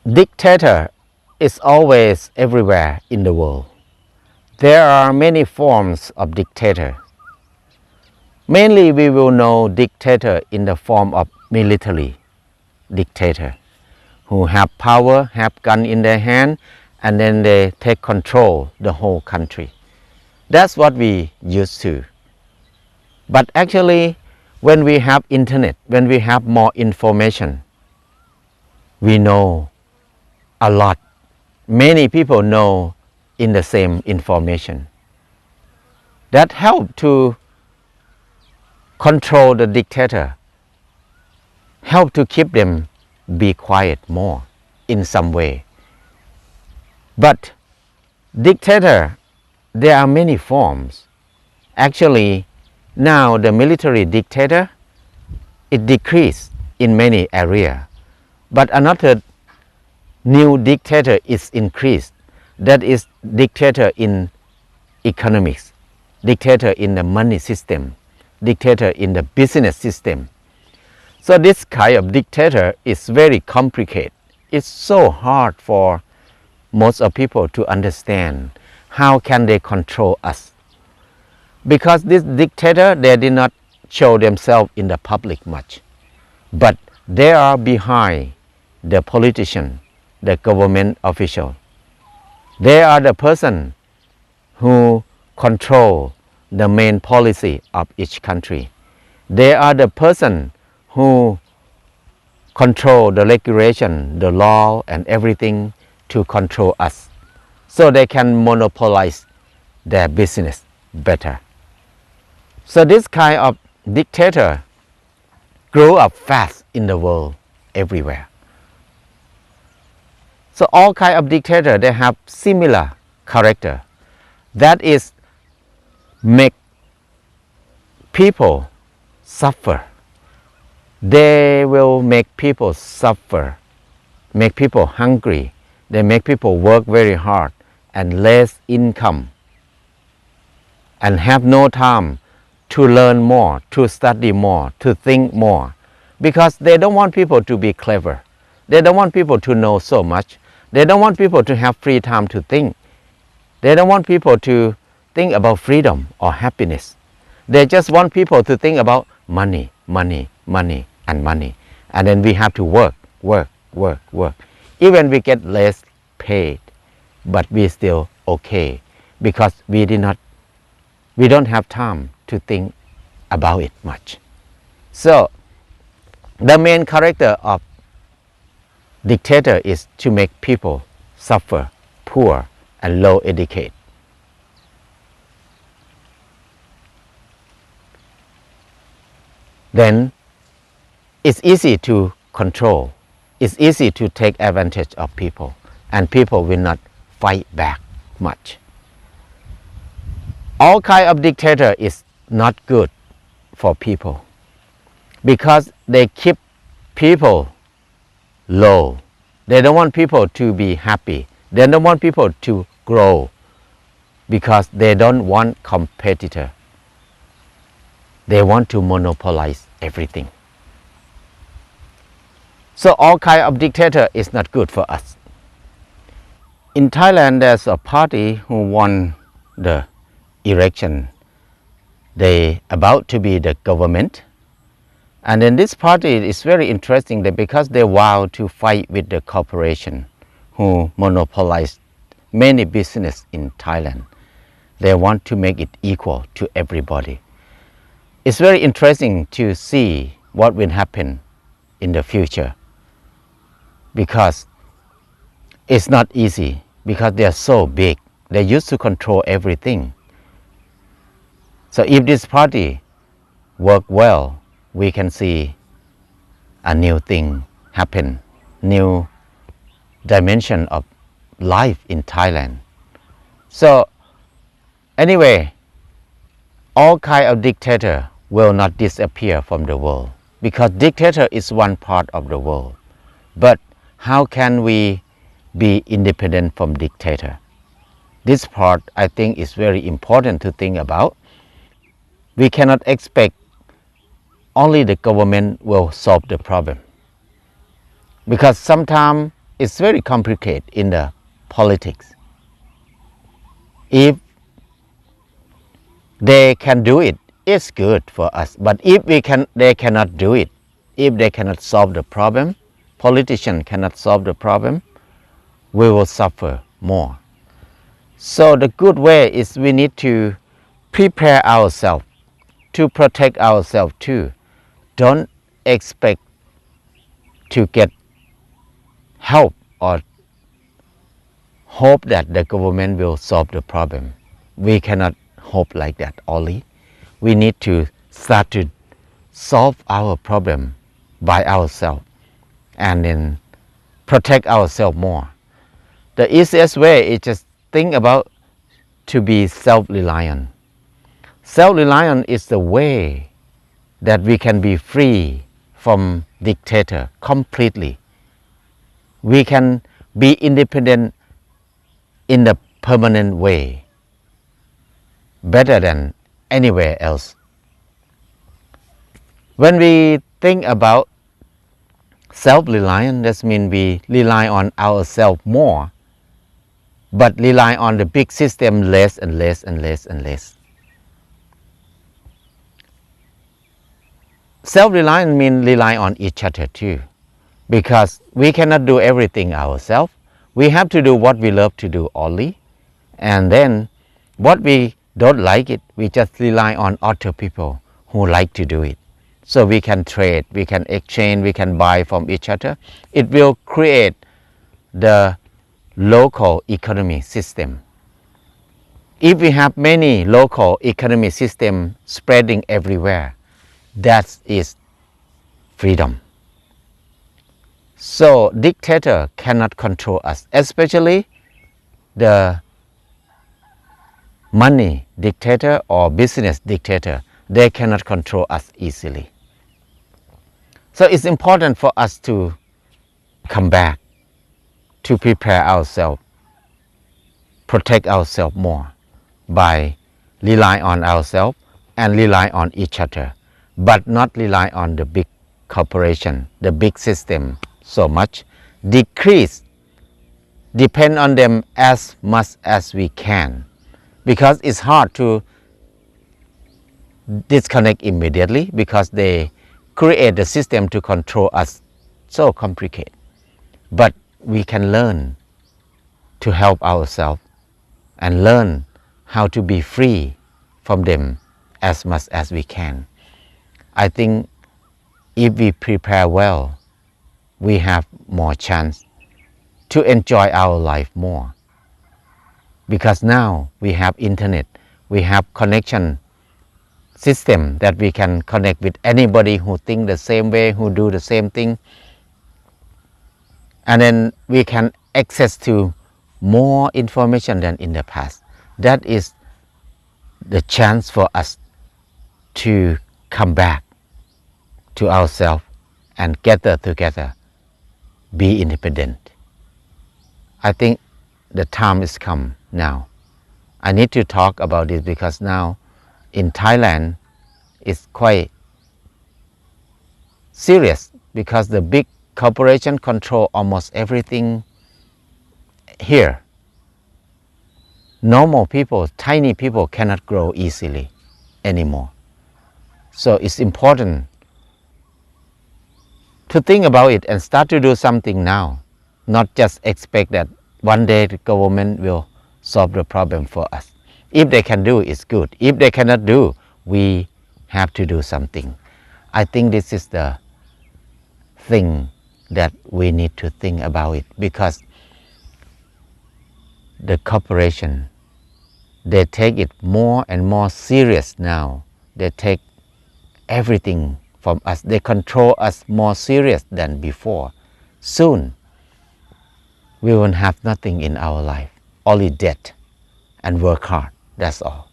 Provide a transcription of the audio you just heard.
Dictator is always everywhere in the world. There are many forms of dictator. Mainly we will know dictator in the form of military dictator who have power, have gun in their hand, and then they take control the whole country. That's what we used to. But actually, when we have internet, when we have more information, we know a lot. Many people know in the same information. That help to control the dictator, help to keep them be quiet more in some way. But dictator, there are many forms. Actually, now the military dictator, it decreased in many areas. But another new dictator is increased. That is dictator in economics, dictator in the money system, dictator in the business system. So this kind of dictator is very complicated. It's so hard for most of people to understand how can they control us. Because this dictator, they did not show themselves in the public much. But they are behind the politician, the government official. They are the person who control the main policy of each country. They are the person who control the regulation, the law and everything to control us. So they can monopolize their business better. So this kind of dictator grew up fast in the world everywhere. So all kind of dictator, they have similar character. That is, make people suffer. They will make people suffer, make people hungry. They make people work very hard and less income and have no time to learn more, to study more, to think more, because they don't want people to be clever. They don't want people to know so much. They don't want people to have free time to think. They don't want people to think about freedom or happiness. They just want people to think about money, money, money, and money. And then we have to work, work, work, work. Even we get less paid, but we still okay because we don't have time to think about it much. So the main character of dictator is to make people suffer, poor and low educated. Then it's easy to control. It's easy to take advantage of people, and people will not fight back much. All kind of dictator is not good for people because they keep people low. They don't want people to be happy. They don't want people to grow because they don't want competitor. They want to monopolize everything. So all kind of dictator is not good for us. In Thailand, there's a party who won the election. They about to be the government. And then this party is very interesting because they vow to fight with the corporation who monopolize many business in Thailand. They want to make it equal to everybody. It's very interesting to see what will happen in the future because it's not easy because they are so big. They used to control everything. So if this party work well, we can see a new thing happen, new dimension of life in Thailand. So anyway, all kind of dictator will not disappear from the world because dictator is one part of the world. But how can we be independent from dictator? This part I think is very important to think about. We cannot expect only the government will solve the problem because sometimes it's very complicated in the politics. If they can do it, it's good for us. But if they cannot do it, if they cannot solve the problem, politicians cannot solve the problem, we will suffer more. So the good way is we need to prepare ourselves to protect ourselves too. Don't expect to get help or hope that the government will solve the problem. We cannot hope like that only. We need to start to solve our problem by ourselves and then protect ourselves more. The easiest way is just think about to be self-reliant. Self-reliant is the way that we can be free from dictator completely. We can be independent in a permanent way, better than anywhere else. When we think about self-reliant, that means we rely on ourselves more, but rely on the big system less and less and less and less. Self-reliant means rely on each other too, because we cannot do everything ourselves. We have to do what we love to do only, and then what we don't like it, we just rely on other people who like to do it. So we can trade, we can exchange, we can buy from each other. It will create the local economy system. If we have many local economy system spreading everywhere, that is freedom. So dictator cannot control us, especially the money dictator or business dictator. They cannot control us easily. So it's important for us to come back, to prepare ourselves, protect ourselves more by rely on ourselves and rely on each other, but not rely on the big corporation, the big system so much. Depend on them as much as we can, because it's hard to disconnect immediately because they create the system to control us so complicated. But we can learn to help ourselves and learn how to be free from them as much as we can. I think if we prepare well, we have more chance to enjoy our life more. Because now we have internet, we have connection system that we can connect with anybody who think the same way, who do the same thing. And then we can access to more information than in the past. That is the chance for us to come back to ourselves and gather together, be independent. I think the time is come now. I need to talk about this because now in Thailand it's quite serious because the big corporation control almost everything here. Normal people, tiny people cannot grow easily anymore. So it's important to think about it and start to do something now, not just expect that one day the government will solve the problem for us. If they can do, it's good. If they cannot do, we have to do something. I think this is the thing that we need to think about it, because the corporation, they take it more and more serious now. They take everything from us. They control us more serious than before. Soon, we will have nothing in our life, only debt and work hard. That's all.